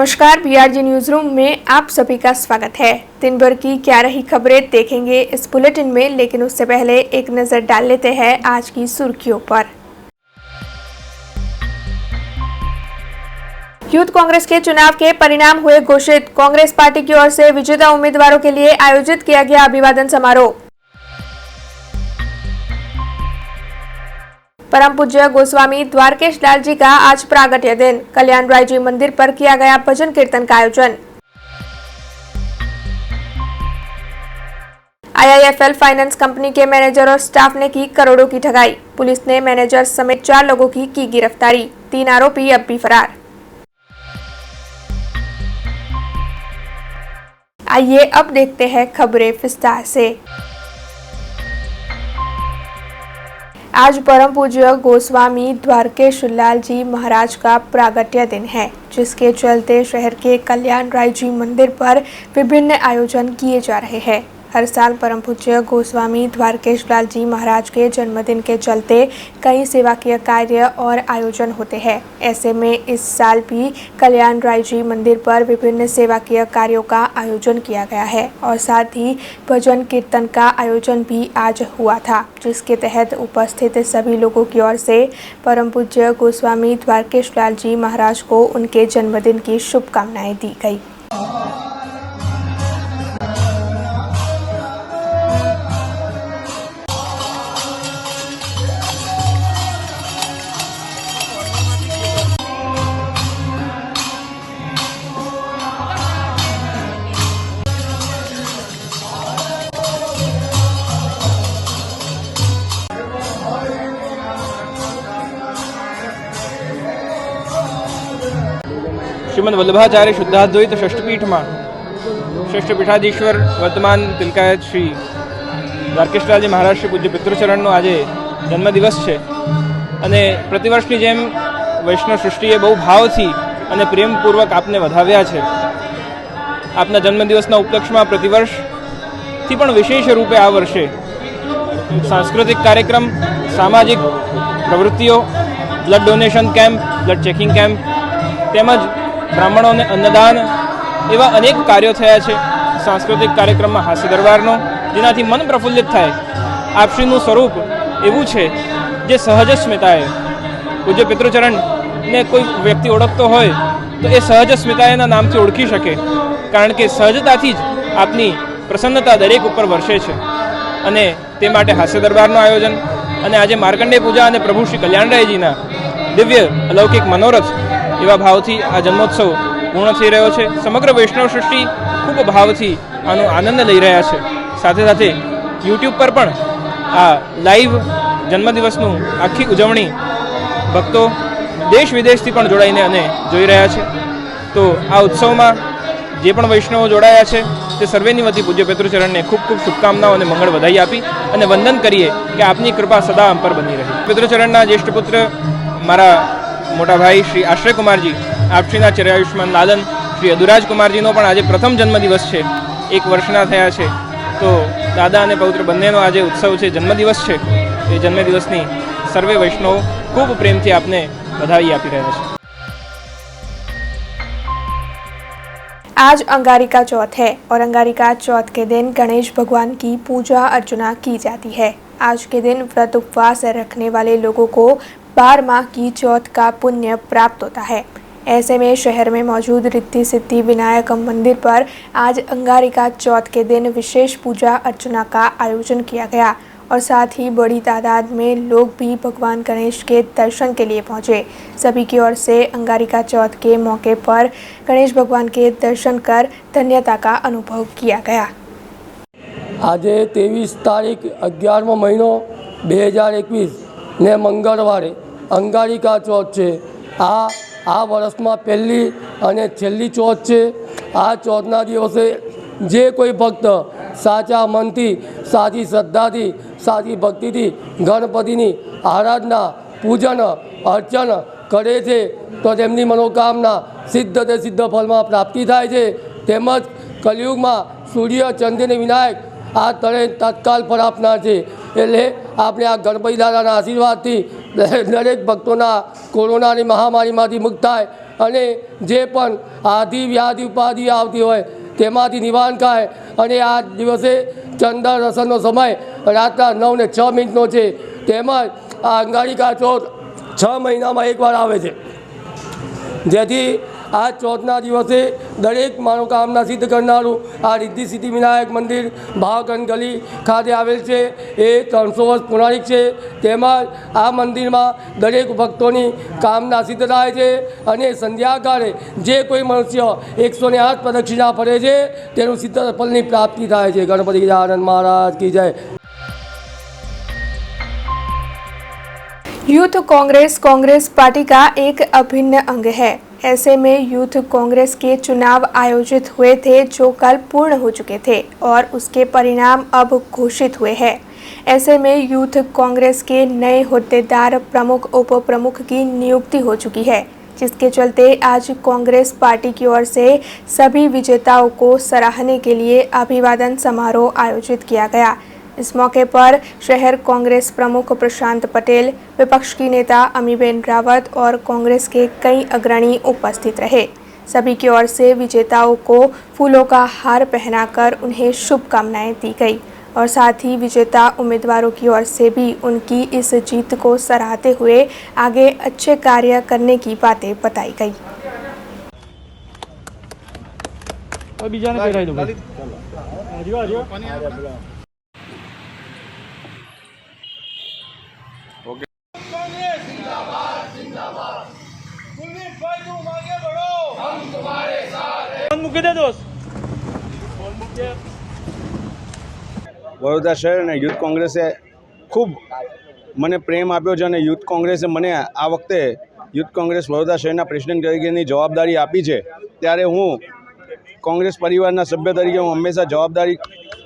नमस्कार, BRG news room में आप सभी का स्वागत है। दिन भर की क्या रही खबरें देखेंगे इस बुलेटिन में, लेकिन उससे पहले एक नजर डाल लेते हैं आज की सुर्खियों पर। यूथ कांग्रेस के चुनाव के परिणाम हुए घोषित। कांग्रेस पार्टी की ओर से विजेता उम्मीदवारों के लिए आयोजित किया गया अभिवादन समारोह। परम पूज्य गोस्वामी द्वारकेश लाल जी का आज प्रागट्य दिन। कल्याण राय जी मंदिर पर किया गया भजन कीर्तन का आयोजन। IIFL फाइनेंस कंपनी के मैनेजर और स्टाफ ने की करोड़ों की ठगाई। पुलिस ने मैनेजर समेत 4 लोगों की गिरफ्तारी। 3 आरोपी अब भी फरार। आइए अब देखते हैं खबरें विस्तार से। आज परम पूज्य गोस्वामी द्वारकेश लाल जी महाराज का प्रागट्य दिन है, जिसके चलते शहर के कल्याण राय जी मंदिर पर विभिन्न आयोजन किए जा रहे हैं। हर साल परम पूज्य गोस्वामी द्वारकेश लाल जी महाराज के जन्मदिन के चलते कई सेवाकीय कार्य और आयोजन होते हैं। ऐसे में इस साल भी कल्याण राय जी मंदिर पर विभिन्न सेवाकीय कार्यों का आयोजन किया गया है और साथ ही भजन कीर्तन का आयोजन भी आज हुआ था, जिसके तहत उपस्थित सभी लोगों की ओर से परम पूज्य गोस्वामी द्वारकेश लाल जी महाराज को उनके जन्मदिन की शुभकामनाएं दी गई। श्रीमद वल्लभाचार्य शुद्धाद्वैत षष्ठपीठ में षष्ठपीठाधीश्वर वर्तमान तिलकायत श्री द्वारकेशलालजी महाराज श्री पूज्य પિતૃચરણનો આજે જન્મદિવસ છે અને પ્રતિવર્ષની જેમ વૈષ્ણવ સૃષ્ટિએ બહુ ભાવથી અને પ્રેમપૂર્વક આપને વધાવ્યા છે। આપના જન્મદિવસના ઉપલક્ષમાં પ્રતિવર્ષથી પણ વિશેષ રૂપે આ વર્ષે સાંસ્કૃતિક કાર્યક્રમ, સામાજિક પ્રવૃત્તિઓ, blood donation camp, blood checking camp તેમજ બ્રાહ્મણોને અન્નદાન એવા અનેક કાર્યો થયા છે। સાંસ્કૃતિક કાર્યક્રમમાં હાસ્ય દરબારનો, જેનાથી મન પ્રફુલ્લિત થાય। આપશ્રીનું સ્વરૂપ એવું છે જે સહજ સ્મિતાએ પૂજ્ય પિતૃચરણને કોઈ વ્યક્તિ ઓળખતો હોય તો એ સહજ સ્મિતાએના નામથી ઓળખી શકે, કારણ કે સહજતાથી જ આપની પ્રસન્નતા દરેક ઉપર વર્ષે છે। અને તે માટે હાસ્ય દરબારનું આયોજન અને આજે માર્કંડેય પૂજા અને પ્રભુ શ્રી કલ્યાણરાયજીના દિવ્ય અલૌકિક મનોરથ એવા ભાવથી આ જન્મોત્સવ પૂર્ણ થઈ રહ્યો છે। સમગ્ર વૈષ્ણવ સૃષ્ટિ ખૂબ ભાવથી આનો આનંદ લઈ રહ્યા છે। સાથે સાથે યુટ્યુબ પર પણ આ લાઈવ જન્મદિવસનું આખી ઉજવણી ભક્તો દેશ વિદેશથી પણ જોડાઈને અને જોઈ રહ્યા છે। તો આ ઉત્સવમાં જે પણ વૈષ્ણવો જોડાયા છે તે સર્વેની વતી પૂજ્ય પિતૃચરણને ખૂબ ખૂબ શુભકામનાઓ અને મંગળ વધાઈ આપી અને વંદન કરીએ કે આપની કૃપા સદા અમ પર બની રહે। પિતૃચરણના જ્યેષ્ઠ પુત્ર મારા मोटा भाई श्री आश्रय कुमारजी, आपश्रीना चिरायुष्मान लालन श्री अदुराज कुमारजीनो पण आज प्रथम जन्मदिवस है। 1 वर्षना थया छे, तो दादा अने पौत्र बंनेनो आज उत्सव है, जन्मदिवस है। ए जन्मदिवसनी सर्वे वैष्णव खूब प्रेमथी आपने बधाई आपी रह्या छे। आज अंगारिका चौथ है और अंगारिका चौथ के दिन गणेश भगवान की पूजा अर्चना की जाती है। आज के दिन व्रत उपवास रखने वाले लोगों को 12 माह की चौथ का पुण्य प्राप्त होता है। ऐसे में शहर में मौजूद रिद्धि सिद्धि विनायक मंदिर पर आज अंगारिका चौथ के दिन विशेष पूजा अर्चना का आयोजन किया गया और साथ ही बड़ी तादाद में लोग भी भगवान गणेश के दर्शन के लिए पहुंचे। सभी की ओर से अंगारिका चौथ के मौके पर गणेश भगवान के दर्शन कर धन्यता का अनुभव किया गया। आज 23 तारीख 11मो महीनो 2021 ने मंगलवारे अंगारिका चौथ है। आ वर्ष में पहली अने छेल्ली चौथ है। आ चौथना दिवसे जे कोई भक्त साचा मन थी, साची श्रद्धा थी, साची भक्ति थी गणपति आराधना, पूजन, अर्चन करे छे तो तेमनी मनोकामना सिद्ध ते सिद्ध फल में प्राप्ति थाय छे। तेमज कलियुग में सूर्य चंद्र विनायक आ तरे तत्काल फल आपनार छे। एटले आपणे आ गणपति दादाना आशीर्वादथी दरेक भक्तोना कोरोनानी महामारीमांथी मुक्त थाय અને જે પણ આદિ વ્યાધિ ઉપાધિ આવતી હોય તેમાંથી નિવારણ થાય અને આ દિવસે ચંદ્ર દર્શનનો સમય રાતના 9:06 છે. તેમજ આ અંગારિકા ચોથ 6 મહિનામાં એકવાર આવે છે, જેથી આ ચોથના દિવસે દરેક મનોકામના સિદ્ધ કરનારું આ રિદ્ધિ સિદ્ધિ વિનાયક મંદિર ભાવકન ગલી ખાતે આવેલ છે. એ 300 વર્ષ પૌરાણિક છે. તેમજ આ મંદિરમાં દરેક ભક્તોની કામના સિદ્ધ થાય છે અને સંધ્યાકાળે જે કોઈ મનુષ્ય 108 પ્રદક્ષિણા ફરે છે તેનું સિદ્ધ ફળની પ્રાપ્તિ થાય છે. ગણપતિ ગજાનન મહારાજ કી જય. यूथ कांग्रेस कांग्रेस पार्टी का एक अभिन्न अंग है। ऐसे में यूथ कांग्रेस के चुनाव आयोजित हुए थे जो कल पूर्ण हो चुके थे और उसके परिणाम अब घोषित हुए हैं। ऐसे में यूथ कांग्रेस के नए होद्देदार प्रमुख उप प्रमुख की नियुक्ति हो चुकी है, जिसके चलते आज कांग्रेस पार्टी की ओर से सभी विजेताओं को सराहने के लिए अभिवादन समारोह आयोजित किया गया। इस मौके पर शहर कांग्रेस प्रमुख प्रशांत पटेल, विपक्ष की नेता अमीबेन रावत और कांग्रेस के कई अग्रणी उपस्थित रहे। सभी की ओर से विजेताओं को फूलों का हार पहनाकर उन्हें शुभकामनाएं दी गई और साथ ही विजेता उम्मीदवारों की ओर से भी उनकी इस जीत को सराहते हुए आगे अच्छे कार्य करने की बातें बताई गई। વડોદરા શહેર અને યુથ કોંગ્રેસે ખૂબ મને પ્રેમ આપ્યો છે અને યુથ કોંગ્રેસે મને આ વખતે યુથ કોંગ્રેસ વડોદરા શહેરના પ્રેસિડેન્ટ તરીકેની જવાબદારી આપી છે. ત્યારે હું કોંગ્રેસ પરિવારના સભ્ય તરીકે હું હંમેશા જવાબદારી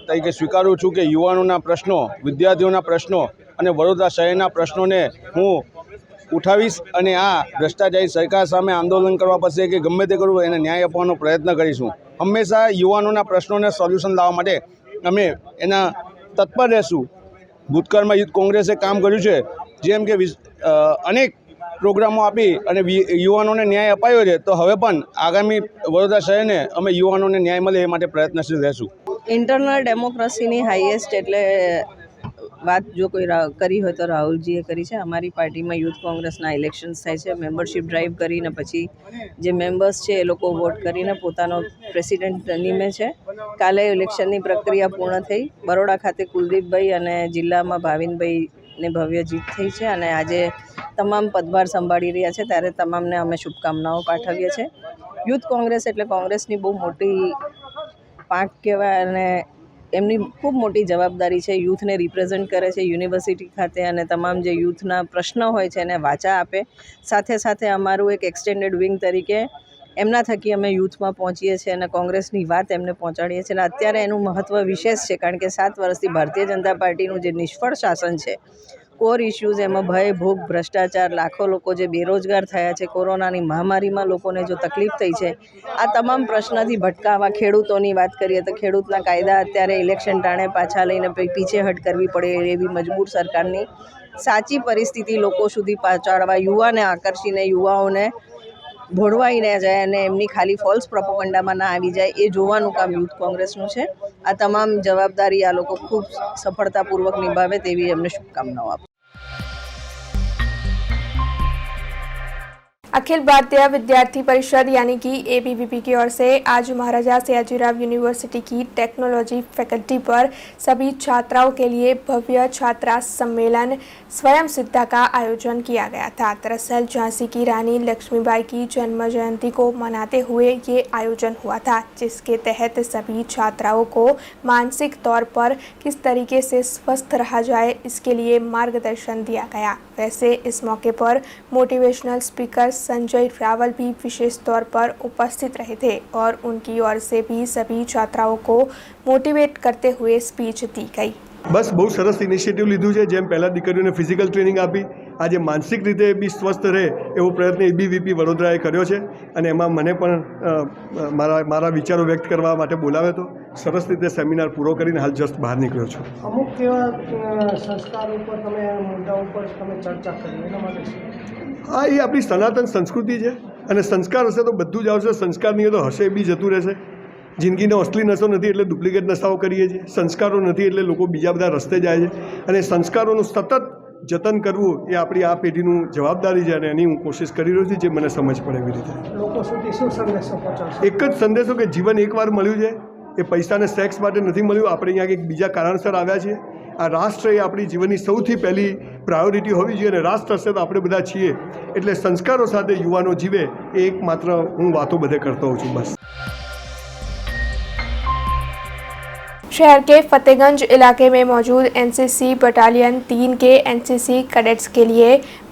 તરીકે સ્વીકારું છું કે યુવાનોના પ્રશ્નો, વિદ્યાર્થીઓના પ્રશ્નો અને વડોદરા શહેરના પ્રશ્નોને હું ઉઠાવીશ અને આ ભ્રષ્ટાચારી સરકાર સામે આંદોલન કરવા પડશે કે ગમે તે કરવું એને ન્યાય આપવાનો પ્રયત્ન કરીશું. હંમેશા યુવાનોના પ્રશ્નોને સોલ્યુશન લાવવા માટે અમે એના તત્પર રહેશું. ભૂતકાળમાં યુથ કોંગ્રેસે કામ કર્યું છે, જેમ કે અનેક પ્રોગ્રામો આપી અને યુવાનોને ન્યાય અપાયો છે, તો હવે પણ આગામી વડોદરા શહેરને અમે યુવાનોને ન્યાય મળે એ માટે પ્રયત્નશીલ રહેશું. ઇન્ટરનલ ડેમોક્રેસીની હાઈએસ્ટ એટલે વાત જો કોઈ કરી હોય તો રાહુલજીએ કરી છે. અમારી પાર્ટીમાં યુથ કોંગ્રેસના ઇલેક્શન્સ થાય છે, મેમ્બરશિપ ડ્રાઈવ કરીને પછી જે મેમ્બર્સ છે એ લોકો વોટ કરીને પોતાનો પ્રેસિડેન્ટ નિમે છે. કાલે ઇલેક્શનની પ્રક્રિયા પૂર્ણ થઈ. બરોડા ખાતે કુલદીપભાઈ અને જિલ્લામાં ભાવિનભાઈને ભવ્ય જીત થઈ છે અને આજે તમામ પદભાર સંભાળી રહ્યા છે, ત્યારે તમામને અમે શુભકામનાઓ પાઠવીએ છીએ. યુથ કોંગ્રેસ એટલે કોંગ્રેસની બહુ મોટી પાંખ કહેવાય અને એમની ખૂબ મોટી જવાબદારી છે. યુથને રિપ્રેઝેન્ટ કરે છે યુનિવર્સિટી ખાતે અને તમામ જે યુથના પ્રશ્નો હોય છે એને વાચા આપે. સાથે સાથે અમારું એક એક્સટેન્ડેડ વિંગ તરીકે એમના થકી અમે યુથમાં પહોંચીએ છીએ અને કોંગ્રેસની વાત એમને પહોંચાડીએ છીએ. અને અત્યારે એનું મહત્ત્વ વિશેષ છે, કારણ કે 7 વર્ષથી ભારતીય જનતા પાર્ટીનું જે નિષ્ફળ શાસન છે, કોર ઇશ્યુઝ એમાં ભય, ભૂખ, ભ્રષ્ટાચાર, લાખો લોકો જે બેરોજગાર થયા છે, કોરોનાની મહામારીમાં લોકોને જો તકલીફ થઈ છે, આ તમામ પ્રશ્નથી ભટકાવા. ખેડૂતોની વાત કરીએ તો ખેડૂતના કાયદા અત્યારે ઇલેક્શન ટાણે પાછા લઈને પીછેહટ કરવી પડે એવી મજબૂર સરકારની સાચી પરિસ્થિતિ લોકો સુધી પહોંચાડવા, યુવાને આકર્ષીને યુવાઓને ભોળવાઈ ન જાય અને એમની ખાલી ફોલ્સ પ્રોપોગન્ડામાં ના આવી જાય એ જોવાનું કામ યુથ કોંગ્રેસનું છે. આ તમામ જવાબદારી આ લોકો ખૂબ સફળતાપૂર્વક નિભાવે તેવી એમને શુભકામનાઓ આપું. अखिल भारतीय विद्यार्थी परिषद यानी कि ABVP की ओर से आज महाराजा सयाजीराव यूनिवर्सिटी की टेक्नोलॉजी फैकल्टी पर सभी छात्राओं के लिए भव्य छात्रा सम्मेलन स्वयं सिद्धा का आयोजन किया गया था। दरअसल झांसी की रानी लक्ष्मीबाई की जन्म जयंती को मनाते हुए ये आयोजन हुआ था, जिसके तहत सभी छात्राओं को मानसिक तौर पर किस तरीके से स्वस्थ रहा जाए इसके लिए मार्गदर्शन दिया गया। वैसे इस मौके पर मोटिवेशनल स्पीकर संजय रावल भी विशेष तौर पर उपस्थित रहे थे और उनकी ओर से भी सभी छात्राओं को मोटिवेट करते हुए स्पीच दी गई। બસ બહુ સરસ ઇનિશિયેટિવ લીધું છે. જેમ પહેલાં દીકરીઓને ફિઝિકલ ટ્રેનિંગ આપી, આજે માનસિક રીતે બી સ્વસ્થ રહે એવો પ્રયત્ન ABVP વડોદરાએ કર્યો છે અને એમાં મને પણ મારા વિચારો વ્યક્ત કરવા માટે બોલાવ્યો હતો. સરસ રીતે સેમિનાર પૂરો કરીને હાલ જસ્ટ બહાર નીકળ્યો છું. અમુક કેવા સંસ્કાર ઉપર તમે મુદ્દા ઉપર તમે ચર્ચા કરી એના માટે હા, એ આપણી સનાતન સંસ્કૃતિ છે અને સંસ્કાર હશે તો બધું જ આવશે, સંસ્કાર નહીં હોય તો હશે બી જતું રહેશે. જિંદગીનો અસલી નશો નથી એટલે ડુપ્લિકેટ નશાઓ કરીએ છીએ, સંસ્કારો નથી એટલે લોકો બીજા બધા રસ્તે જાય છે. અને સંસ્કારોનું સતત જતન કરવું એ આપણી આ પેઢીનું જવાબદારી છે અને એની હું કોશિશ કરી રહ્યો છું, જે મને સમજ પડે એવી રીતે. લોકો સુધી શું સંદેશો પહોંચાડશે? એક જ સંદેશો કે જીવન એકવાર મળ્યું છે, એ પૈસાને સેક્સ માટે નથી મળ્યું. આપણે અહીંયા એક બીજા કારણસર આવ્યા છીએ. આ રાષ્ટ્ર એ આપણી જીવનની સૌથી પહેલી પ્રાયોરિટી હોવી જોઈએ અને રાષ્ટ્ર હશે તો આપણે બધા છીએ. એટલે સંસ્કારો સાથે યુવાનો જીવે એ એકમાત્ર હું વાતો બધે કરતો હોઉં છું. બસ. शहर के फतेहगंज इलाके में मौजूद एनसीसी बटालियन 3 के एनसीसी कैडेट्स के लिए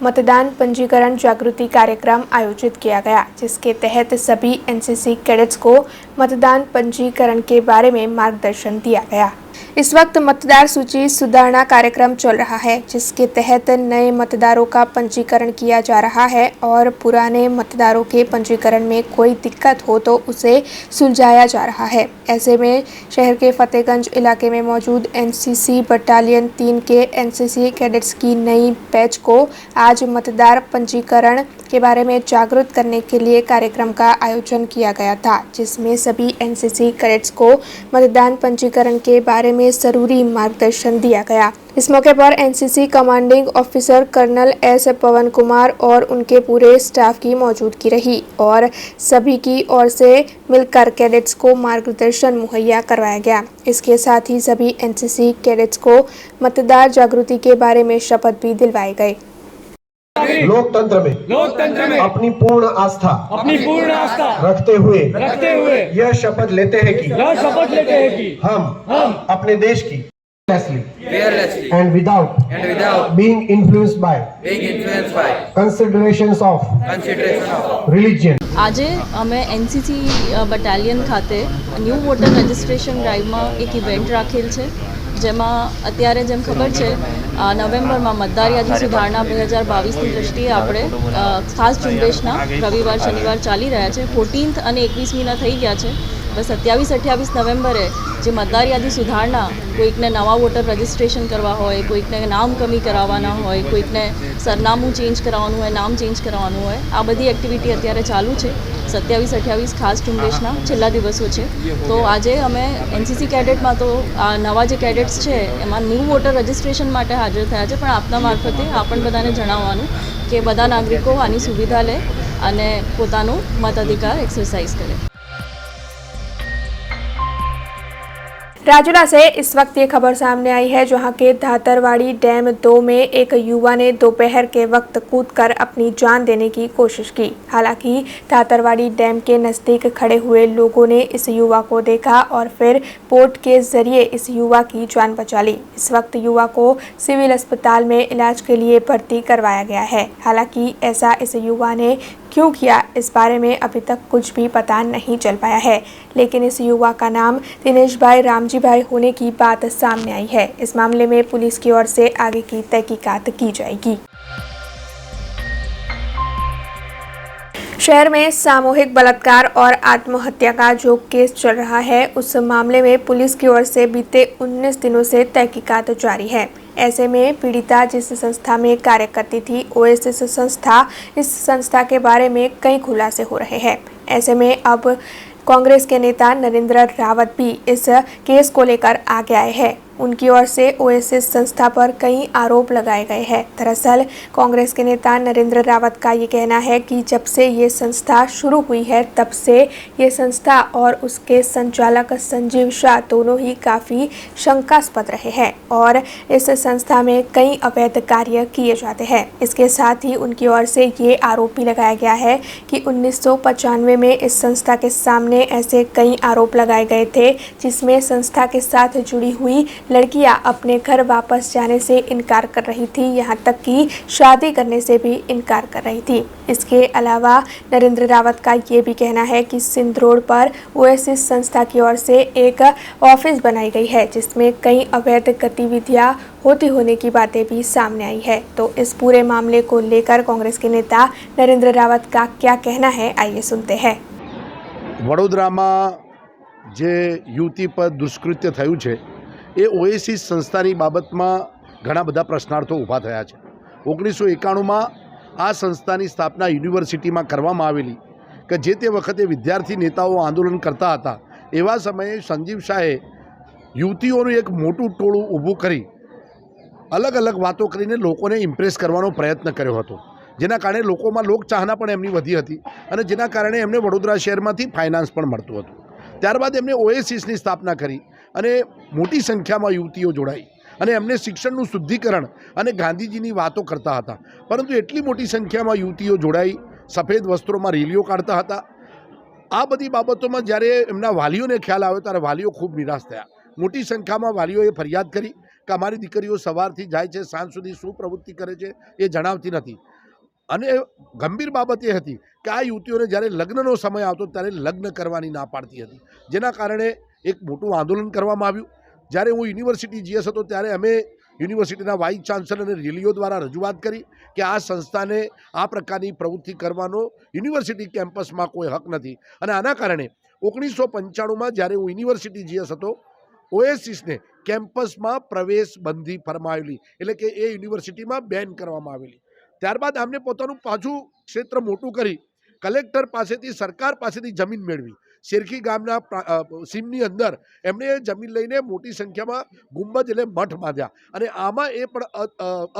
मतदान पंजीकरण जागृति कार्यक्रम आयोजित किया गया, जिसके तहत सभी एनसीसी कैडेट्स को मतदान पंजीकरण के बारे में मार्गदर्शन दिया गया। इस वक्त मतदार सूची सुधारना कार्यक्रम चल रहा है, जिसके तहत नए मतदारों का पंजीकरण किया जा रहा है और पुराने मतदारों के पंजीकरण में कोई दिक्कत हो तो उसे सुलझाया जा रहा है। ऐसे में शहर के फतेहगंज इलाके में मौजूद एनसीसी बटालियन 3 के एनसीसी कैडेट्स की नई बैच को आज मतदार पंजीकरण के बारे में जागरूक करने के लिए कार्यक्रम का आयोजन किया गया था, जिसमें सभी एनसीसी कैडेट्स को मतदान पंजीकरण के बारे में जरूरी मार्गदर्शन दिया गया। इस मौके पर NCC commanding officer colonel S Pawan Kumar और उनके पूरे स्टाफ की मौजूदगी रही और सभी की ओर से मिलकर कैडेट्स को मार्गदर्शन मुहैया करवाया गया। इसके साथ ही सभी एनसीसी कैडेट्स को मतदार जागृति के बारे में शपथ भी दिलवाए गए। लोकतंत्र में अपनी पूर्ण आस्था रखते हुए यह शपथ लेते हैं कि हम अपने देश की fearlessly and without being influenced by considerations of religion. આજે અમે એનસીસી બટાલિયન ખાતે ન્યૂ વોટર રજિસ્ટ્રેશન ડ્રાઈવમાં એક ઇવેન્ટ રાખેલ છે, જેમાં અત્યારે જેમ ખબર છે નવેમ્બરમાં મતદાર યાદી સુધારણા 2022ની દૃષ્ટિએ આપણે ખાસ ઝુંબેશના રવિવાર શનિવાર ચાલી રહ્યા છે. 14th અને 21મીના થઈ ગયા છે. બસ 27-28 નવેમ્બરે જે મતદાર યાદી સુધારણા, કોઈકને નવા વોટર રજિસ્ટ્રેશન કરવા હોય, કોઈકને નામ કમી કરાવવાના હોય, કોઈકને સરનામું ચેન્જ કરાવવાનું હોય, નામ ચેન્જ કરાવવાનું હોય, આ બધી એક્ટિવિટી અત્યારે ચાલુ છે. 27-28 ખાસ ઝુંબેશના છેલ્લા દિવસો છે. તો આજે અમે એનસીસી કેડેટમાં તો આ નવા જે કેડેટ્સ છે એમાં ન્યૂ વોટર રજિસ્ટ્રેશન માટે હાજર થયા છે, પણ આપના મારફતે આપણ બધાને જણાવવાનું કે બધા નાગરિકો આની સુવિધા લે અને પોતાનું મતાધિકાર એક્સરસાઇઝ કરે. राजूला से इस वक्त ये खबर सामने आई है, जहां के धातरवाड़ी डैम 2 में एक युवा ने दोपहर के वक्त कूदकर अपनी जान देने की कोशिश की। हालांकि धातरवाड़ी डैम के नज़दीक खड़े हुए लोगों ने इस युवा को देखा और फिर बोट के जरिए इस युवा की जान बचा ली। इस वक्त युवा को सिविल अस्पताल में इलाज के लिए भर्ती करवाया गया है। हालांकि ऐसा इस युवा ने क्यों किया, इस बारे में अभी तक कुछ भी पता नहीं चल पाया है, लेकिन इस युवा का नाम दिनेश भाई रामजी भाई होने की बात सामने आई है। इस मामले में पुलिस की ओर से आगे की तहकीकात की जाएगी। शहर में सामूहिक बलात्कार और आत्महत्या का जो केस चल रहा है, उस मामले में पुलिस की ओर से बीते 19 दिनों से तहकीकात जारी है। ऐसे में पीड़िता जिस संस्था में कार्य करती थी, ओएसिस संस्था, इस संस्था के बारे में कई खुलासे हो रहे हैं। ऐसे में अब कांग्रेस के नेता नरेंद्र रावत भी इस केस को लेकर आगे आए हैं। उनकी ओर से ओएसिस संस्था पर कई आरोप लगाए गए हैं। दरअसल कांग्रेस के नेता नरेंद्र रावत का ये कहना है कि जब से ये संस्था शुरू हुई है, तब से ये संस्था और उसके संचालक संजीव शाह दोनों ही काफ़ी शंकास्पद रहे हैं और इस संस्था में कई अवैध कार्य किए जाते हैं। इसके साथ ही उनकी ओर से ये आरोप भी लगाया गया है कि 1995 में इस संस्था के सामने ऐसे कई आरोप लगाए गए थे, जिसमें संस्था के साथ जुड़ी हुई लड़कियां अपने घर वापस जाने से इनकार कर रही थी, यहां तक कि शादी करने से भी इनकार कर रही थी। इसके अलावा नरेंद्र रावत का ये भी कहना है कि सिंध रोड पर ओएसिस संस्था की ओर से एक ऑफिस बनाई गई है, जिसमें कई अवैध गतिविधियां होती होने की बातें भी सामने आई है। तो इस पूरे मामले को लेकर कांग्रेस के नेता नरेंद्र रावत का क्या कहना है, आइए सुनते हैं। વડોદરામાં જે યુવતી પર દુષ્કૃત્ય થયું છે એ ઓએસિસ સંસ્થાની બાબતમાં ઘણા બધા પ્રશ્નાર્થો ઊભા થયા છે. 1991માં આ સંસ્થાની સ્થાપના યુનિવર્સિટીમાં કરવામાં આવેલી કે જે તે વખતે વિદ્યાર્થી નેતાઓ આંદોલન કરતા હતા એવા સમયે સંજીવ શાહે યુવતીઓનું એક મોટું ટોળું ઊભું કરી અલગ અલગ વાતો કરીને લોકોને ઇમ્પ્રેસ કરવાનો પ્રયત્ન કર્યો હતો, જેના કારણે લોકોમાં લોકચાહના પણ એમની વધી હતી અને જેના કારણે એમને વડોદરા શહેરમાંથી ફાઇનાન્સ પણ મળતું હતું. ત્યારબાદ એમણે ઓએસિસની સ્થાપના કરી અને મોટી સંખ્યામાં યુવતીઓ જોડાઈ અને એમને શિક્ષણનું શુદ્ધિકરણ અને ગાંધીજીની વાતો કરતા હતા. પરંતુ એટલી મોટી સંખ્યામાં યુવતીઓ જોડાઈ, સફેદ વસ્ત્રોમાં રેલીઓ કાઢતા હતા. આ બધી બાબતોમાં જ્યારે એમના વાલીઓને ખ્યાલ આવ્યો ત્યારે વાલીઓ ખૂબ નિરાશ થયા. મોટી સંખ્યામાં વાલીઓએ ફરિયાદ કરી કે અમારી દીકરીઓ સવારથી જાય છે, સાંજ સુધી શું પ્રવૃત્તિ કરે છે એ જણાવતી નથી. અને ગંભીર બાબત એ હતી કે આ યુવતીઓને જ્યારે લગ્નનો સમય આવતો ત્યારે લગ્ન કરવાની ના પાડતી હતી, જેના કારણે એક મોટું આંદોલન કરવામાં આવ્યું. જ્યારે હું યુનિવર્સિટી જીએસ હતો ત્યારે અમે યુનિવર્સિટીના વાઇસ ચાન્સલરને રેલીઓ દ્વારા રજૂઆત કરી કે આ સંસ્થાને આ પ્રકારની પ્રવૃત્તિ કરવાનો યુનિવર્સિટી કેમ્પસમાં કોઈ હક નથી. અને આના કારણે 1995માં જ્યારે હું યુનિવર્સિટી જીએસ હતો, ઓએસિસને કેમ્પસમાં પ્રવેશ બંધી ફરમાવેલી, એટલે કે એ યુનિવર્સિટીમાં બેન કરવામાં આવેલી. ત્યારબાદ આમને પોતાનું પાછું ક્ષેત્ર મોટું કરી કલેક્ટર પાસેથી, સરકાર પાસેથી જમીન મેળવી. શેરખી ગામના સીમની અંદર એમણે જમીન લઈને મોટી સંખ્યામાં ગુંબજ એટલે મઠ બાંધ્યા અને આમાં એ પણ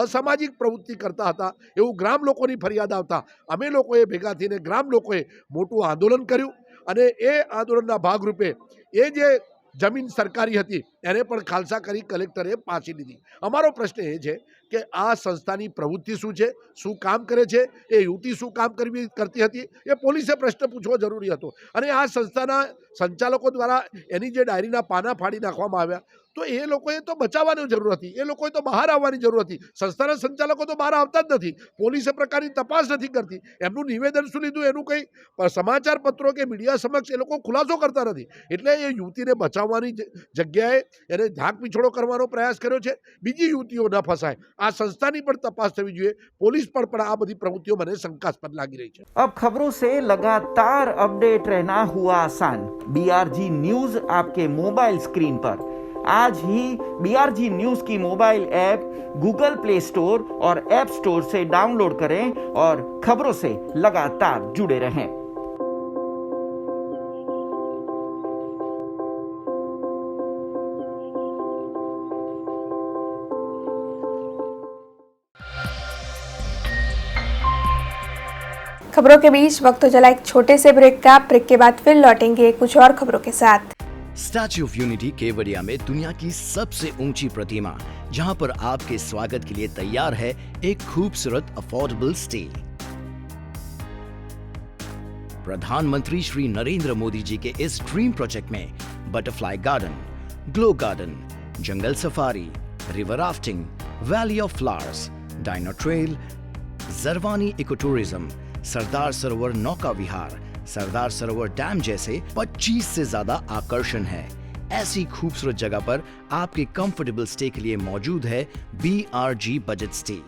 અસામાજિક પ્રવૃત્તિ કરતા હતા એવું ગ્રામ લોકોની ફરિયાદ આવતા અમે લોકોએ ભેગા થઈને ગ્રામ લોકોએ મોટું આંદોલન કર્યું અને એ આંદોલનના ભાગરૂપે એ જે જમીન સરકારી હતી એને પણ ખાલસા કરી કલેક્ટરે પાછી લીધી. અમારો પ્રશ્ન એ છે કે આ સંસ્થાની પ્રવૃત્તિ શું છે, શું કામ કરે છે, એ યુવતી શું કામ કરતી હતી, એ પોલીસે પ્રશ્ન પૂછવો જરૂરી હતો. અને આ સંસ્થાના સંચાલકો દ્વારા એની જે ડાયરીના પાના ફાડી નાખવામાં આવ્યા તો એ લોકોએ તો બચાવવાની જરૂર હતી, એ લોકોએ તો બહાર આવવાની જરૂર હતી. સંસ્થાના સંચાલકો તો બહાર આવતા જ નથી, પોલીસે પ્રકારની તપાસ નથી કરતી. એમનું નિવેદન શું લીધું એનું કંઈ સમાચાર પત્રો કે મીડિયા સમક્ષ એ લોકો ખુલાસો કરતા નથી. એટલે એ યુવતીને બચાવવાની જગ્યાએ એને ધાક પીછોડો કરવાનો પ્રયાસ કર્યો છે. બીજી યુવતીઓ ન ફસાય આ સંસ્થાની પણ તપાસ થવી જોઈએ. પોલીસ પણ આ બધી પ્રવૃત્તિઓ મને શંકાસ્પદ લાગી રહી છે. अब खबरों से लगातार अपडेट रहना हुआ आसान. BRG न्यूज आपके मोबाइल स्क्रीन पर आज ही BRG न्यूज की mobile app Google play store और ऐप स्टोर से डाउनलोड करें और खबरों से लगातार जुड़े रहें. खबरों के बीच वक्त तो चला एक छोटे से ब्रेक का. ब्रेक के बाद फिर लौटेंगे कुछ और खबरों के साथ. स्टैच्यू ऑफ यूनिटी केवड़िया में दुनिया की सबसे ऊंची प्रतिमा, जहां पर आपके स्वागत के लिए तैयार है एक खूबसूरत अफोर्डेबल स्टे. प्रधानमंत्री श्री नरेंद्र मोदी जी के इस ड्रीम प्रोजेक्ट में butterfly garden, glow garden, jungle safari, river rafting, valley of flowers, dino trail, Jarwani eco tourism, Sardar Sarovar नौका विहार, सरदार सरोवर डैम जैसे 25 से ज्यादा आकर्षण है. ऐसी खूबसूरत जगह पर आपके कंफर्टेबल स्टे के लिए मौजूद है BRG budget stay.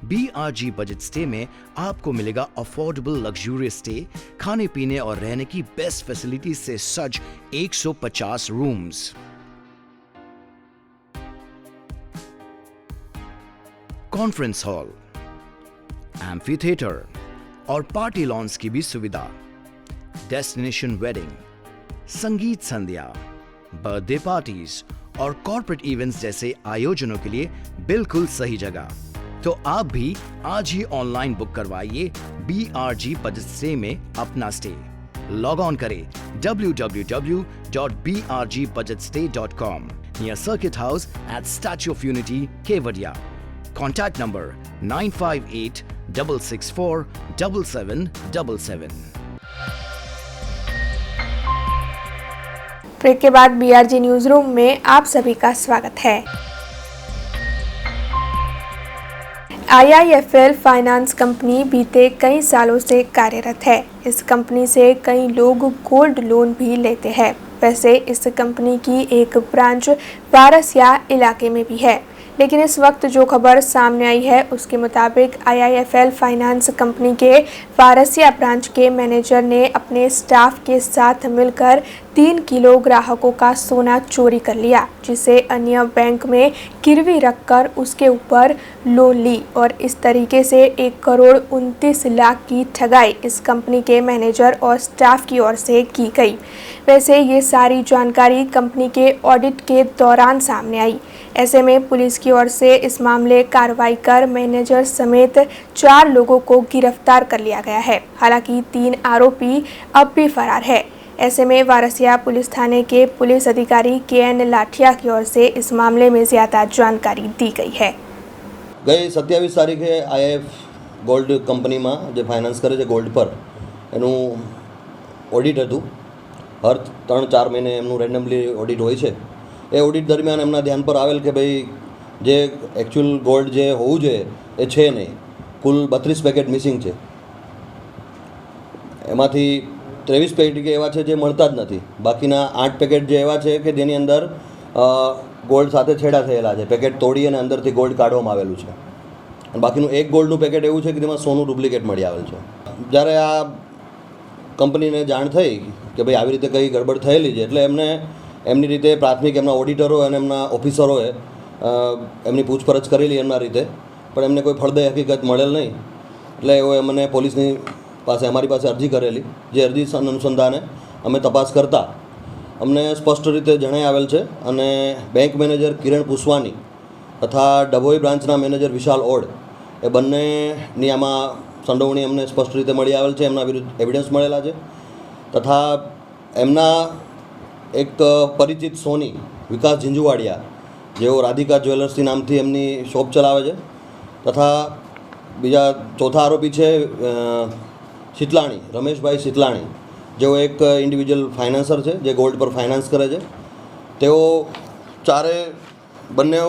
BRG budget stay में आपको मिलेगा अफोर्डेबल लग्जूरियस स्टे, खाने पीने और रहने की बेस्ट फैसिलिटीज से सज्ज 150 rooms. Conference hall, amphi theatre और पार्टी लॉन्स की भी सुविधा. डेस्टिनेशन वेडिंग, संगीत संध्या, बर्थडे पार्टीज और कॉर्पोरेट इवेंट्स जैसे आयोजनों के लिए बिल्कुल सही जगह. तो आप भी आज ही ऑनलाइन बुक करवाइए BRG बजट स्टे में अपना स्टे. लॉग ऑन करें www.brgbudgetstay.com near circuit house at statue of unity Kevadia. Contact number 9586647777. Break के बाद BRG न्यूज रूम में आप सभी का स्वागत है. IIFL फाइनेंस कंपनी बीते कई सालों से कार्यरत है. इस कंपनी से कई लोग गोल्ड लोन भी लेते हैं. वैसे इस कंपनी की एक ब्रांच वारसिया इलाके में भी है, लेकिन इस वक्त जो खबर सामने आई है उसके मुताबिक IIFL फाइनेंस कंपनी के वारसिया ब्रांच के मैनेजर ने अपने स्टाफ के साथ मिलकर 3 किलो ग्राहकों का सोना चोरी कर लिया, जिसे अन्य बैंक में गिरवी रखकर उसके ऊपर लोन ली और इस तरीके से 1,29,00,000 की ठगाई इस कंपनी के मैनेजर और स्टाफ की ओर से की गई। वैसे ये सारी जानकारी कंपनी के ऑडिट के दौरान सामने आई। ऐसे में पुलिस की ओर से इस मामले कार्रवाई कर मैनेजर समेत 4 लोगों को गिरफ्तार कर लिया गया है। हालांकि 3 आरोपी अब भी फरार है। ऐसे में वारसिया पुलिस थाने के पुलिस अधिकारी KN लाठिया की ओर से इस मामले में ज़्यादा जानकारी दी गई है। गई 27 तारीखे IIF गोल्ड कंपनी में जो फाइनांस करे गोल्ड पर एनु ऑडिट हतुं। हर 3-4 महीने एमनु रेन्डमली ऑडिट होय छे। ए ऑडिट दरमियान एमना ध्यान पर आवेल के भाई जे एक्चुअल गोल्ड जे होवुं जोईए ए छे नहीं, कुल 32 पेकेट मिसिंग छे। एमांथी 23 पेकेट एवा छे जे मळता ज नथी। बाकीना 8 पेकेट जे एवा छे के जेनी अंदर गोल्ड साथे छेड़ा थयेला छे। पेकेट तोड़ी अने अंदरथी गोल्ड काढवामां आवेलुं छे अने बाकीनुं एक गोल्डनुं पेकेट एवुं छे के तेमां सोनुं डुप्लिकेट मळी आवेल छे। ज्यारे आ कंपनीने जाण थई के भाई आवी रीते कई गड़बड़ थयेली छे एटले एमने एमनी रीते प्राथमिक एमना ऑडिटरो अने एमना ऑफिसरोए एमनी पूछपरछ करेली एमना रीते, पण एमने कोई फळदे हकीकत मळेल नहीं। एटले एओए मने पोलीसनी पासे अमारी पासे अरजी करेली, जे अरजी अनुसंधाने अमे तपास करता अमने स्पष्ट रीते जणाई आवेल छे अने बैंक मैनेजर किरण पुष्वानी तथा डभोई ब्रांचना मैनेजर विशाल ओड ए बंनेनी आमां संडोवणी अमने स्पष्ट रीते मळी आवेल छे। एमना विरुद्ध एविडन्स मळेला छे तथा एमना एक परिचित सोनी विकास झिंझुवाड़िया जेओ राधिका ज्वेलर्सनी नामथी एमनी शॉप चलावे छे तथा बीजा चौथा आरोपी छे शीतलाणी रमेशभाई शीतलाणी जो एक इंडिविजुअल फाइनांसर है जे गोल्ड पर फाइनांस करे छे। तेओ चारे बने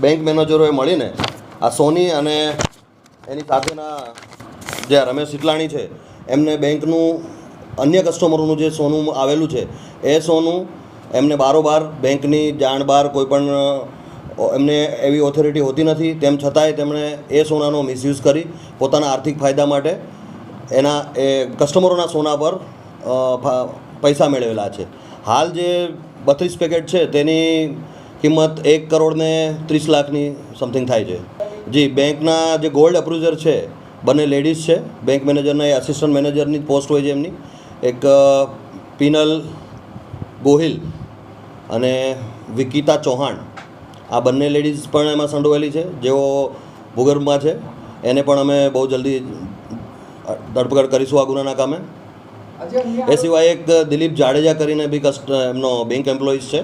बैंक मैनेजरोए मळीने आ सोनी अने एनी साथेना जे रमेश शीतलाणी है एमने बेंकनु अन्य कस्टमरों जे सोनू आवेलू है ए सोनू एमने बारोबार बेंकनी जाण बार कोईपण एमने एवी ऑथोरिटी होती नहीं, तेम छतांय तेमणे ए सोनानो मिसयूज करी पोताना आर्थिक फायदा माटे एना ए कस्टमरोना सोना पर पैसा मेळवेला छे। हाल जे 32 पेकेट है तेनी किंमत 1,30,00,000 समथिंग थाय छे। जी बेंकना जे गोल्ड अप्रूजर है बने लेडीज है। बैंक मैनेजरना असिस्टंट मैनेजरनी पोस्ट होय छे एमनी, एक पीनल गोहिल अने विकिता चौहान आ बने लेडीज पण एमां संडोवाયેલી છે જેઓ ભૂગર્ભમાં છે। એને પણ અમે બહુ જલ્દી ધરપકડ કરીશું આ ગુનાના કામે। એ સિવાય એક દિલીપ જાડેજા કરીને બી એમનો બેંક એમ્પ્લોઈઝ છે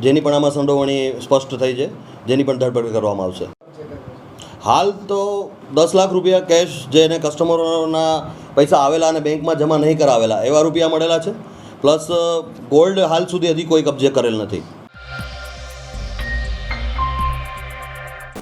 જેની પણ આમાં સંડોવણી સ્પષ્ટ થઈ છે, જેની પણ ધરપકડ કરવામાં આવશે। હાલ તો 10 લાખ રૂપિયા કેશ જેને કસ્ટમરોના પૈસા આવેલા અને બેંકમાં જમા નહીં કરાવેલા એવા રૂપિયા મળેલા છે, પ્લસ ગોલ્ડ હાલ સુધી હજી કોઈ કબજે કરેલ નથી।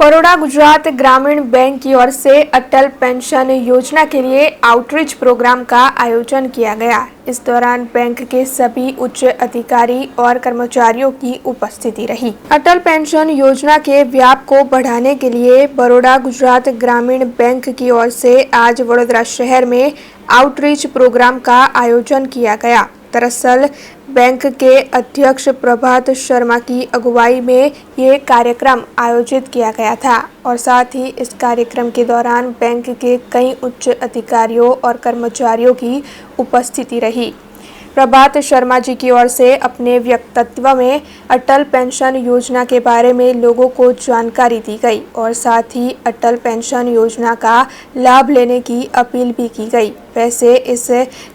बड़ौदा गुजरात ग्रामीण बैंक की ओर से अटल पेंशन योजना के लिए आउटरीच प्रोग्राम का आयोजन किया गया। इस दौरान बैंक के सभी उच्च अधिकारी और कर्मचारियों की उपस्थिति रही। अटल पेंशन योजना के व्याप को बढ़ाने के लिए बड़ौदा गुजरात ग्रामीण बैंक की ओर से आज वडोदरा शहर में आउटरीच प्रोग्राम का आयोजन किया गया। दरअसल बैंक के अध्यक्ष प्रभात शर्मा की अगुवाई में ये कार्यक्रम आयोजित किया गया था और साथ ही इस कार्यक्रम के दौरान बैंक के कई उच्च अधिकारियों और कर्मचारियों की उपस्थिति रही। प्रभात शर्मा जी की ओर से अपने वक्तव्य में अटल पेंशन योजना के बारे में लोगों को जानकारी दी गई और साथ ही अटल पेंशन योजना का लाभ लेने की अपील भी की गई। वैसे इस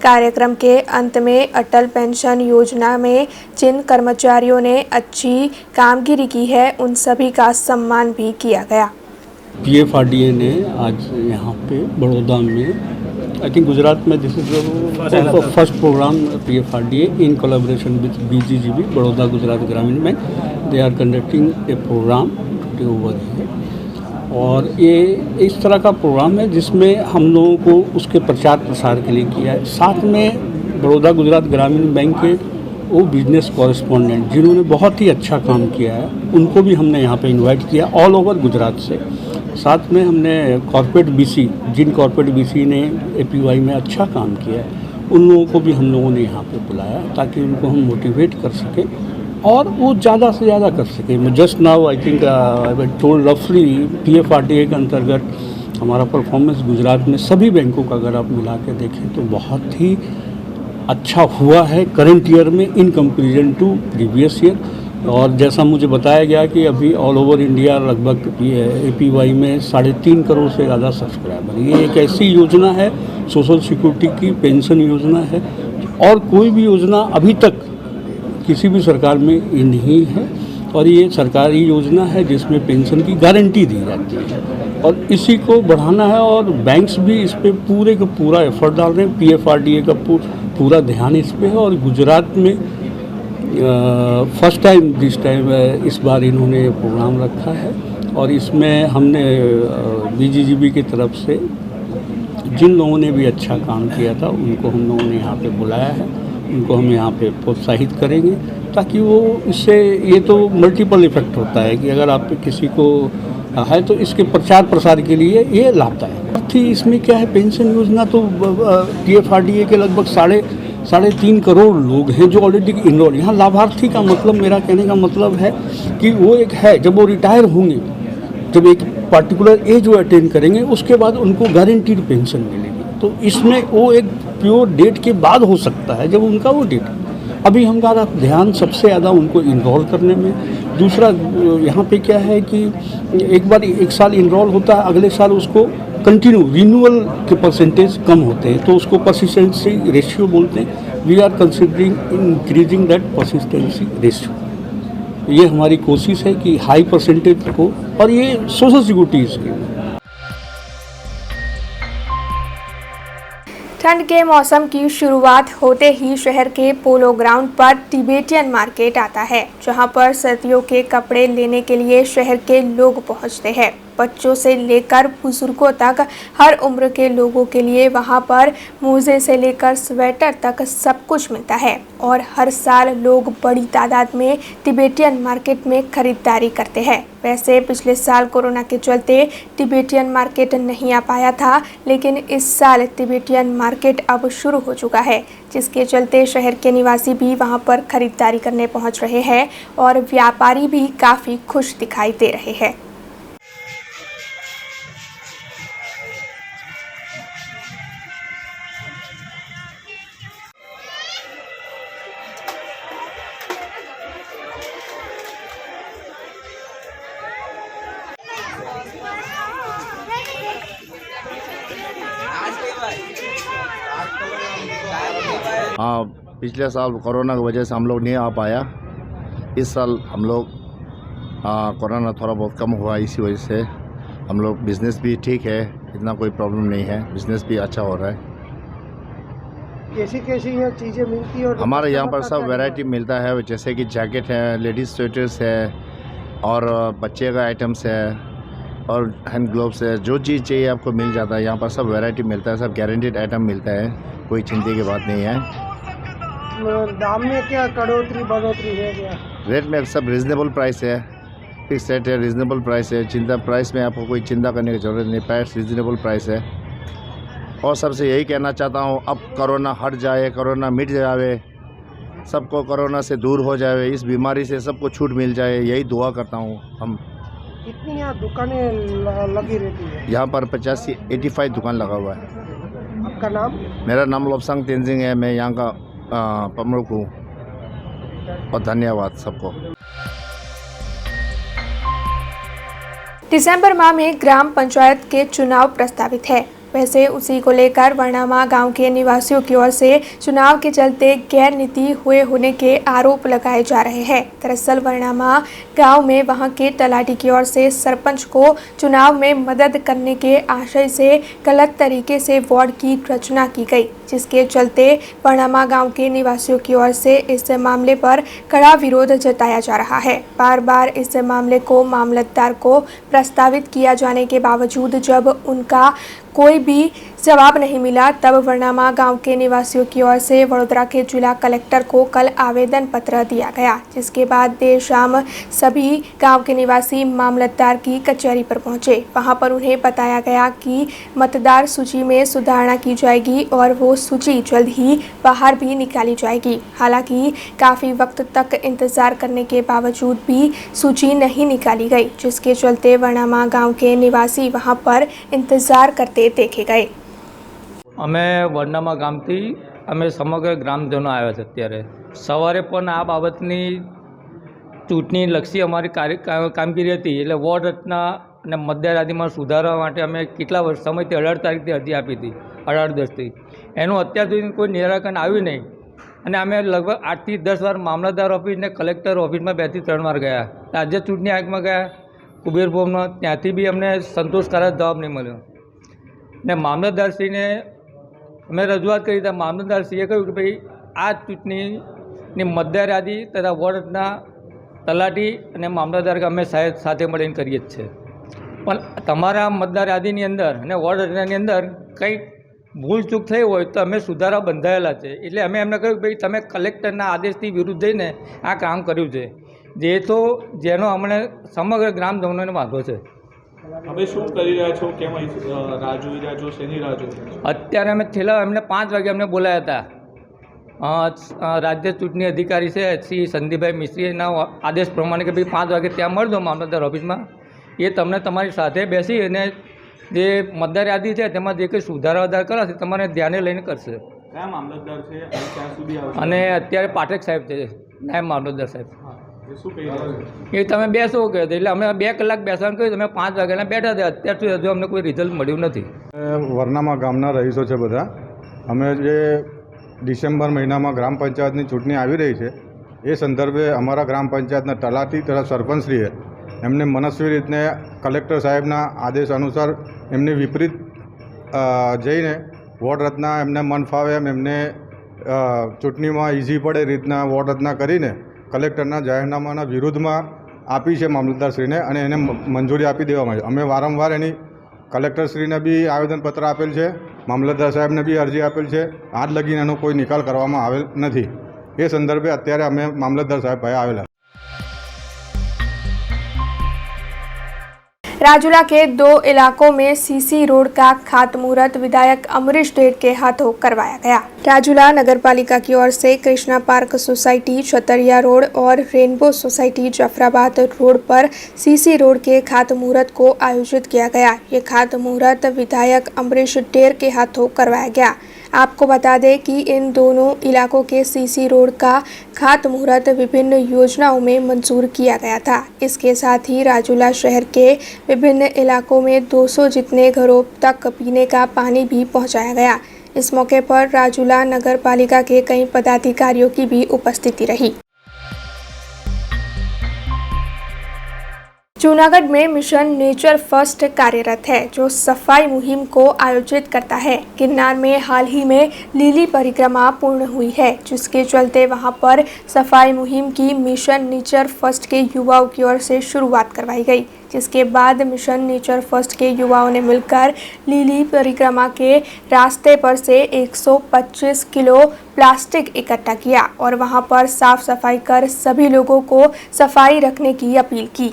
कार्यक्रम के अंत में अटल पेंशन योजना में जिन कर्मचारियों ने अच्छी कामगिरी की है उन सभी का सम्मान भी किया गया। PFRDA ने आज यहाँ पे बड़ौदा में आई थिंक गुजरात में this is first program PFRDA in collaboration with BGGB Baroda Gujarat Gramin bank they are conducting a program today over here. और ये इस तरह का प्रोग्राम है जिसमें हम लोगों को उसके प्रचार प्रसार के लिए किया है। साथ में बड़ौदा गुजरात ग्रामीण बैंक के वो बिजनेस कॉरेस्पॉन्डेंट जिन्होंने बहुत ही अच्छा काम किया है उनको भी हमने यहाँ पे इनवाइट किया ऑल ओवर गुजरात से। साथ में हमने कॉर्पोरेट BC जिन कॉर्पोरेट BC ने APY में अच्छा काम किया है उन लोगों को भी हम लोगों ने यहाँ पे बुलाया ताकि उनको हम मोटिवेट कर सकें और वो ज़्यादा से ज़्यादा कर सकें। Just now I think I told रफली PFRDA के अंतर्गत हमारा परफॉर्मेंस गुजरात में सभी बैंकों का अगर आप मिला के देखें तो बहुत ही अच्छा हुआ है करंट ईयर में in comparison to previous year. और जैसा मुझे बताया गया कि अभी ऑल ओवर इंडिया लगभग APY में 3.5 करोड़ से ज़्यादा सब्सक्राइबर। ये एक ऐसी योजना है, सोशल सिक्योरिटी की पेंशन योजना है, और कोई भी योजना अभी तक किसी भी सरकार में ये नहीं है। और ये सरकारी योजना है जिसमें पेंशन की गारंटी दी जाती है और इसी को बढ़ाना है। और बैंक्स भी इस पर पूरे का पूरा एफर्ट डाल रहे हैं। PFRDA का पूरा ध्यान इस पर है। और गुजरात में फर्स्ट टाइम इस बार इन्होंने प्रोग्राम रखा है और इसमें हमने BGGB की तरफ से जिन लोगों ने भी अच्छा काम किया था उनको हम लोगों ने यहाँ पे बुलाया है। उनको हम यहाँ पे प्रोत्साहित करेंगे ताकि वो इससे, ये तो मल्टीपल इफेक्ट होता है कि अगर आप किसी को है तो इसके प्रचार प्रसार के लिए ये लाभदायक थी। इसमें क्या है, पेंशन योजना तो PFRDA के लगभग 3.5 करोड़ लोग हैं जो ऑलरेडी इनरोल। यहाँ लाभार्थी का मतलब, मेरा कहने का मतलब है कि वो एक है, जब वो रिटायर होंगे, जब एक पर्टिकुलर एज वो अटेंड करेंगे उसके बाद उनको गारंटीड पेंशन मिलेगी। तो इसमें वो एक प्योर डेट के बाद हो सकता है जब उनका वो डेट। अभी हमारा ध्यान सबसे ज़्यादा उनको इनरोल करने में। दूसरा यहाँ पे क्या है कि एक साल इनरोल होता है, अगले साल उसको कंटिन्यू रिन्यूअल के परसेंटेज कम होते हैं तो उसको परसिस्टेंसी रेशियो बोलते हैं। We are considering increasing that persistency ratio. ये हमारी कोशिश है कि हाई परसेंटेज को, और ये सोशल सिक्योरिटी स्कीम है। ठंड के मौसम की शुरुआत होते ही शहर के पोलो ग्राउंड पर तिबेटियन मार्केट आता है, जहां पर सर्दियों के कपड़े लेने के लिए शहर के लोग पहुंचते हैं। बच्चों से लेकर बुजुर्गों तक हर उम्र के लोगों के लिए वहां पर मोजे से लेकर स्वेटर तक सब कुछ मिलता है और हर साल लोग बड़ी तादाद में तिबेटियन मार्केट में खरीदारी करते हैं। वैसे पिछले साल कोरोना के चलते तिबेटियन मार्केट नहीं आ पाया था, लेकिन इस साल तिबेटियन मार्केट अब शुरू हो चुका है, जिसके चलते शहर के निवासी भी वहां पर खरीदारी करने पहुंच रहे हैं और व्यापारी भी काफ़ी खुश दिखाई दे रहे हैं। हाँ, पिछले साल कोरोना की वजह से हम लोग नहीं आ पाया। इस साल हम लोग कोरोना थोड़ा बहुत कम हुआ, इसी वजह से हम लोग बिज़नेस भी ठीक है, इतना कोई प्रॉब्लम नहीं है, बिज़नेस भी अच्छा हो रहा है। कैसी ये चीज़ें मिलती है? और हमारे यहाँ पर सब वैरायटी मिलता है, जैसे कि जैकेट है, लेडीज़ स्वेटर्स है और बच्चे का आइटम्स है और हैंड ग्लोव्स है। जो चीज़ चाहिए आपको मिल जाता है। यहाँ पर सब वैरायटी मिलता है, सब गारंटीड आइटम मिलता है, कोई चिंता की बात नहीं है। दाम में क्या बढ़ोतरी है क्या? रेट में सब रिजनेबल प्राइस है, फिक्स रेट है, रिजनेबल प्राइस है। प्राइस में आपको कोई चिंता करने की ज़रूरत नहीं, प्राइस रिजनेबल प्राइस है। और सबसे यही कहना चाहता हूँ, अब कोरोना हट जाए, कोरोना मिट जाए, सबको कोरोना से दूर हो जाए, इस बीमारी से सबको छूट मिल जाए, यही दुआ करता हूँ। हम कितनी यहाँ दुकानें लगी रहती है? यहाँ पर 85 दुकान लगा हुआ है। आपका नाम? मेरा नाम लोबसांग तेंजिंग है, मैं यहाँ का प्रमुख हूँ। और धन्यवाद सबको। दिसंबर माह में ग्राम पंचायत के चुनाव प्रस्तावित है। वैसे उसी को लेकर वर्णामा गांव के निवासियों की ओर से चुनाव के चलते गैर नीति हुए होने के आरोप लगाए जा रहे हैं। दरअसल वर्णामा गांव में वहां के तलाटी की ओर से सरपंच को चुनाव में मदद करने के आशय से गलत तरीके से वार्ड की रचना की गई, जिसके चलते वर्णामा गांव के निवासियों की ओर से इस मामले पर कड़ा विरोध जताया जा रहा है। बार बार इस मामले को मामलतदार को प्रस्तावित किया जाने के बावजूद जब उनका कोई भी जवाब नहीं मिला, तब वर्नामा गांव के निवासियों की ओर से वडोदरा के जिला कलेक्टर को कल आवेदन पत्र दिया गया, जिसके बाद देर शाम सभी गांव के निवासी मामलतदार की कचहरी पर पहुंचे। वहां पर उन्हें बताया गया कि मतदार सूची में सुधारणा की जाएगी और वो सूची जल्द ही बाहर भी निकाली जाएगी। हालांकि काफ़ी वक्त तक इंतजार करने के बावजूद भी सूची नहीं निकाली गई, जिसके चलते वर्नामा गांव के निवासी वहां पर इंतजार करते देखे गए। અમે વડનામા ગામથી અમે સમગ્ર ગ્રામજનો આવ્યા છે। અત્યારે સવારે પણ આ બાબતની ચૂંટણી લક્ષી અમારી કામગીરી હતી, એટલે વોર્ડ રચના અને મતદાર યાદીમાં સુધારવા માટે અમે કેટલા સમયથી 18 તારીખથી અરજી આપી હતી, 18-10થી। એનું અત્યાર સુધી કોઈ નિરાકરણ આવ્યું નહીં અને અમે લગભગ 8 થી 10 વાર મામલતદાર ઓફિસ ને કલેક્ટર ઓફિસમાં 2 થી 3 વાર ગયા। રાજ્ય ચૂંટણી આયોગમાં ગયા, કુબેરભવનમાં, ત્યાંથી બી અમને સંતોષકારક જવાબ નહીં મળ્યો ને મામલતદારશ્રીને અમે રજૂઆત કરી હતા। મામલતદારશ્રીએ કહ્યું કે ભાઈ આ ચૂંટણીની મતદાર યાદી તથા વોર્ડના તલાટી અને મામલતદાર અમે સાથે મળીને કરીએ જ છે, પણ તમારા મતદાર યાદીની અંદર અને વોર્ડ રચનાની અંદર કંઈક ભૂલ ચૂક થઈ હોય તો અમે સુધારા બંધાયેલા છે। એટલે અમે એમને કહ્યું કે ભાઈ તમે કલેક્ટરના આદેશથી વિરુદ્ધ જઈને આ કામ કર્યું છે, જે તો જેનો અમને સમગ્ર ગ્રામજનોને વાંધો છે। હવે શું કરી રહ્યા છો? કેમ રાહ જોઈ રહ્યા છો? શેની રાહ જોઈ રહ્યા છો? અત્યારે અમે છેલ્લા એમને 5 વાગે અમને બોલાયા હતા। રાજ્ય ચૂંટણી અધિકારી છે શ્રી સંદીપભાઈ મિસ્ત્રીના આદેશ પ્રમાણે કે ભાઈ 5 વાગે ત્યાં મળજો મામલતદાર ઓફિસમાં, એ તમને તમારી સાથે બેસી અને જે મતદાર યાદી છે તેમાં જે કંઈ સુધારા વધારા કરાશે તમારે ધ્યાને લઈને કરશે। કયા મામલતદાર છે અને ક્યાં સુધી આવશે? અને અત્યારે પાઠક સાહેબ છે, નાયબ મામલતદાર સાહેબ। શું કહી રહ્યા છો? એ તમે બેસો કહે એટલે અમે 2 કલાક બેસવાનું કહ્યું, તમે 5 વાગ્યાના બેઠા હતા, અત્યાર સુધી હજુ અમને કોઈ રિઝલ્ટ મળ્યું નથી। વર્નામા ગામના રહીશો છે બધા। અમે જે ડિસેમ્બર મહિનામાં ગ્રામ પંચાયતની ચૂંટણી આવી રહી છે એ સંદર્ભે અમારા ગ્રામ પંચાયતના તલાટી તથા સરપંચશ્રીએ એમને મનસ્વી રીતને કલેક્ટર સાહેબના આદેશ અનુસાર એમની વિપરીત જઈને વોર્ડ રચના એમને મન ફાવે એમ એમને ચૂંટણીમાં ઇઝી પડે રીતના વોર્ડ રચના કરીને કલેક્ટરના જાહેરનામાના વિરુદ્ધમાં આપી છે મામલતદારશ્રીને અને એને મંજૂરી આપી દેવામાં આવી। અમે વારંવાર એની કલેક્ટરશ્રીને બી આવેદનપત્ર આપેલ છે, મામલતદાર સાહેબને બી અરજી આપેલ છે, આજ લગીને એનો કોઈ નિકાલ કરવામાં આવેલ નથી। એ સંદર્ભે અત્યારે અમે મામલતદાર સાહેબ ભાઈ આવેલા। राजूला के 2 इलाकों में सीसी रोड का खातमुहूर्त विधायक अमरीश ढेर के हाथों करवाया गया। राजूला नगर पालिका की ओर से कृष्णा पार्क सोसाइटी, छतरिया रोड और रेनबो सोसाइटी जफराबाद रोड पर सीसी रोड के खातमुहूर्त को आयोजित किया गया। ये खातमुहूर्त विधायक अमरीश ढेर के हाथों करवाया गया। आपको बता दें कि इन दोनों इलाकों के सीसी रोड का खातमुहूर्त विभिन्न योजनाओं में मंजूर किया गया था। इसके साथ ही राजूला शहर के विभिन्न इलाकों में 200 जितने घरों तक पीने का पानी भी पहुंचाया गया। इस मौके पर राजूला नगर पालिका के कई पदाधिकारियों की भी उपस्थिति रही। जूनागढ़ में मिशन नेचर फर्स्ट कार्यरत है, जो सफाई मुहिम को आयोजित करता है। गिरनार में हाल ही में लीली परिक्रमा पूर्ण हुई है, जिसके चलते वहां पर सफाई मुहिम की मिशन नेचर फर्स्ट के युवाओं की ओर से शुरुआत करवाई गई, जिसके बाद मिशन नेचर फर्स्ट के युवाओं ने मिलकर लीली परिक्रमा के रास्ते पर से 125 किलो प्लास्टिक इकट्ठा किया और वहां पर साफ सफाई कर सभी लोगों को सफाई रखने की अपील की।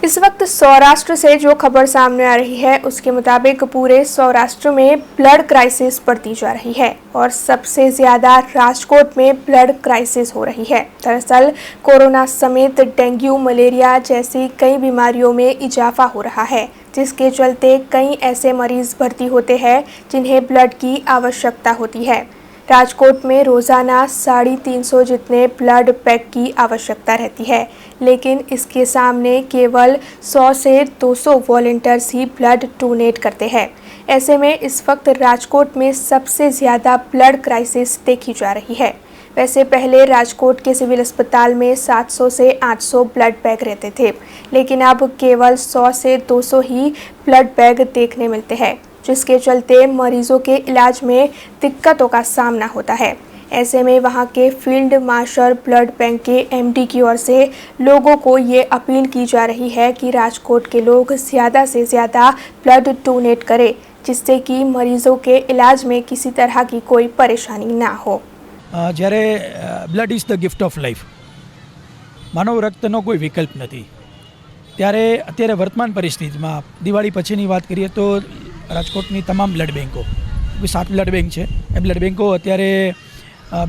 इस वक्त सौराष्ट्र से जो खबर सामने आ रही है उसके मुताबिक पूरे सौराष्ट्र में ब्लड क्राइसिस बढ़ती जा रही है और सबसे ज़्यादा राजकोट में ब्लड क्राइसिस हो रही है। दरअसल कोरोना समेत डेंगू, मलेरिया जैसी कई बीमारियों में इजाफा हो रहा है, जिसके चलते कई ऐसे मरीज भर्ती होते हैं जिन्हें ब्लड की आवश्यकता होती है। राजकोट में रोज़ाना 350 जितने ब्लड पैक की आवश्यकता रहती है, लेकिन इसके सामने केवल 100 से 200 वॉलंटियर्स ही ब्लड डोनेट करते हैं। ऐसे में इस वक्त राजकोट में सबसे ज़्यादा ब्लड क्राइसिस देखी जा रही है। वैसे पहले राजकोट के सिविल अस्पताल में 700 से 800 ब्लड बैग रहते थे, लेकिन अब केवल 100 से 200 ही ब्लड बैग देखने मिलते हैं, जिसके चलते मरीजों के इलाज में दिक्कतों का सामना होता है। ऐसे में वहां के फील्ड मार्शल ब्लड बैंक के एमडी की ओर से लोगों को ये अपील की जा रही है कि राजकोट के लोग ज़्यादा से ज़्यादा ब्लड डोनेट करें, जिससे कि मरीजों के इलाज में किसी तरह की कोई परेशानी ना हो। જ્યારે blood is the gift of life, માનવ રક્તનો કોઈ વિકલ્પ નથી, ત્યારે અત્યારે વર્તમાન પરિસ્થિતિમાં દિવાળી પછીની વાત કરીએ તો રાજકોટની તમામ બ્લડ બેન્કો, 7 બ્લડ બેંક છે, એ બ્લડ બેન્કો અત્યારે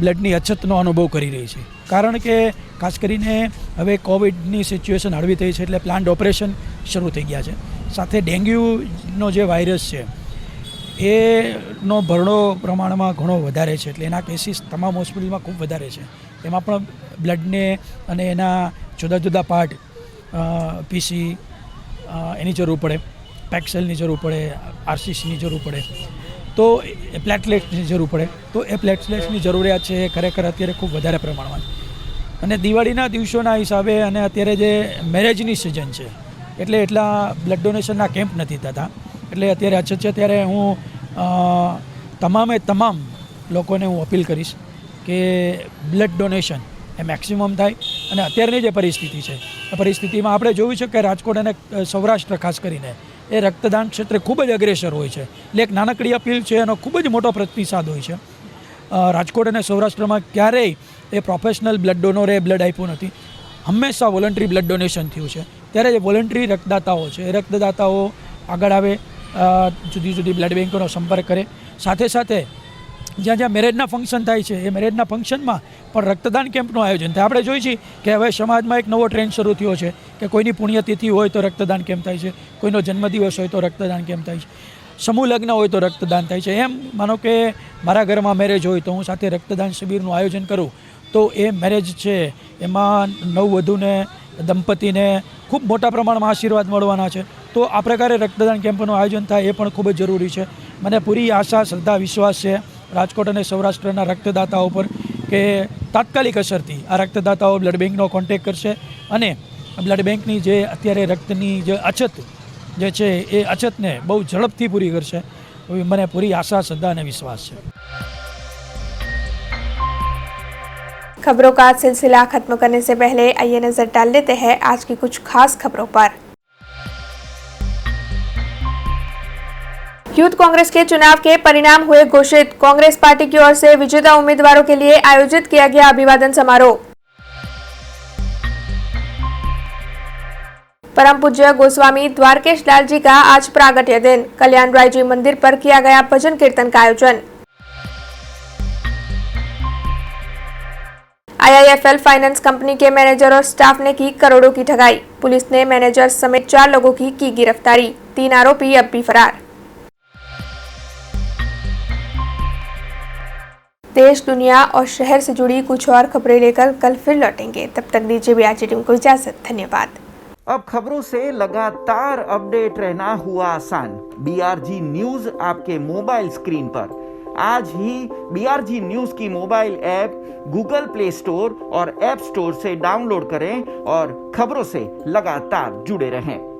બ્લડની અછતનો અનુભવ કરી રહી છે. કારણ કે ખાસ કરીને હવે કોવિડની સિચ્યુએશન હળવી થઈ છે એટલે પ્લાન્ટ ઓપરેશન શરૂ થઈ ગયા છે. સાથે ડેન્ગ્યુનો જે વાયરસ છે એનો ભરણો પ્રમાણમાં ઘણો વધારે છે, એટલે એના કેસીસ તમામ હોસ્પિટલમાં ખૂબ વધારે છે. એમાં પણ બ્લડને અને એના જુદા જુદા પાર્ટ, પીસી એની જરૂર પડે, પેક્સેલની જરૂર પડે, આરસીસીની જરૂર પડે, તો એ પ્લેટલેટ્સની જરૂર પડે. તો એ પ્લેટલેટ્સની જરૂરિયાત છે એ ખરેખર અત્યારે ખૂબ વધારે પ્રમાણમાં. અને દિવાળીના દિવસોના હિસાબે અને અત્યારે જે મેરેજની સિઝન છે એટલે એટલા બ્લડ ડોનેશનના કેમ્પ નથી થતા, એટલે અત્યારે અછત છે. ત્યારે હું તમામે તમામ લોકોને હું અપીલ કરીશ કે બ્લડ ડોનેશન એ મેક્સિમમ થાય. અને અત્યારની જે પરિસ્થિતિ છે એ પરિસ્થિતિમાં આપણે જોયું છે કે રાજકોટ અને સૌરાષ્ટ્ર ખાસ કરીને એ રક્તદાન ક્ષેત્રે ખૂબ જ અગ્રેસર હોય છે. એટલે એક નાનકડી અપીલ છે, એનો ખૂબ જ મોટો પ્રતિસાદ હોય છે. રાજકોટ અને સૌરાષ્ટ્રમાં ક્યારેય એ પ્રોફેશનલ બ્લડ ડોનરે બ્લડ આપ્યું નથી, હંમેશા વોલન્ટરી બ્લડ ડોનેશન થયું છે. ત્યારે જે વોલન્ટરી રક્તદાતાઓ છે એ રક્તદાતાઓ આગળ આવે, જુદી જુદી બ્લડ બેન્કોનો સંપર્ક કરે. સાથે સાથે જ્યાં જ્યાં મેરેજના ફંક્શન થાય છે એ મેરેજના ફંક્શનમાં પણ રક્તદાન કેમ્પનું આયોજન થાય. આપણે જોઈએ છીએ કે હવે સમાજમાં એક નવો ટ્રેન્ડ શરૂ થયો છે કે કોઈની પુણ્યતિથિ હોય તો રક્તદાન કેમ્પ થાય છે, કોઈનો જન્મદિવસ હોય તો રક્તદાન કેમ્પ થાય છે, સમૂહ લગ્ન હોય તો રક્તદાન થાય છે. એમ માનો કે મારા ઘરમાં મેરેજ હોય તો હું સાથે રક્તદાન શિબિરનું આયોજન કરું તો એ મેરેજ છે એમાં નવવધુને, દંપતીને ખૂબ મોટા પ્રમાણમાં આશીર્વાદ મળવાના છે. તો આ પ્રકારે રક્તદાન કેમ્પનું આયોજન થાય એ પણ ખૂબ જ જરૂરી છે. મને પૂરી આશા, શ્રદ્ધા, વિશ્વાસ છે રાજકોટ અને સૌરાષ્ટ્રના રક્તદાતાઓ પર કે તાત્કાલિક અસરથી આ રક્તદાતાઓ બ્લડ બેંકનો કોન્ટેક્ટ કરશે અને બ્લડ બેંકની જે અત્યારે રક્તની જે અછત જે છે એ અછતને બહુ ઝડપથી પૂરી કરશે. મને પૂરી આશા, શ્રદ્ધા અને વિશ્વાસ છે. खबरों का सिलसिला खत्म करने से पहले आइए नजर डाल लेते हैं आज की कुछ खास खबरों पर। यूथ कांग्रेस के चुनाव के परिणाम हुए घोषित, कांग्रेस पार्टी की ओर से विजेता उम्मीदवारों के लिए आयोजित किया गया अभिवादन समारोह। परम पूज्य गोस्वामी द्वारकेश लाल जी का आज प्रागट्य दिन, कल्याण राय जी मंदिर पर किया गया भजन कीर्तन का आयोजन। IIFL फाइनेंस कंपनी के मैनेजर और स्टाफ ने की करोड़ों की ठगाई, पुलिस ने मैनेजर समेत 4 लोगों की गिरफ्तारी, 3 आरोपी अब भी फरार। देश, दुनिया और शहर से जुड़ी कुछ और खबरें लेकर कल फिर लौटेंगे, तब तक दीजिए BRG टीम को इजाजत। धन्यवाद। अब खबरों से लगातार अपडेट रहना हुआ आसान। BRG न्यूज आपके मोबाइल स्क्रीन पर। आज ही BRG न्यूज की mobile app Google play store और ऐप स्टोर से डाउनलोड करें और खबरों से लगातार जुड़े रहें।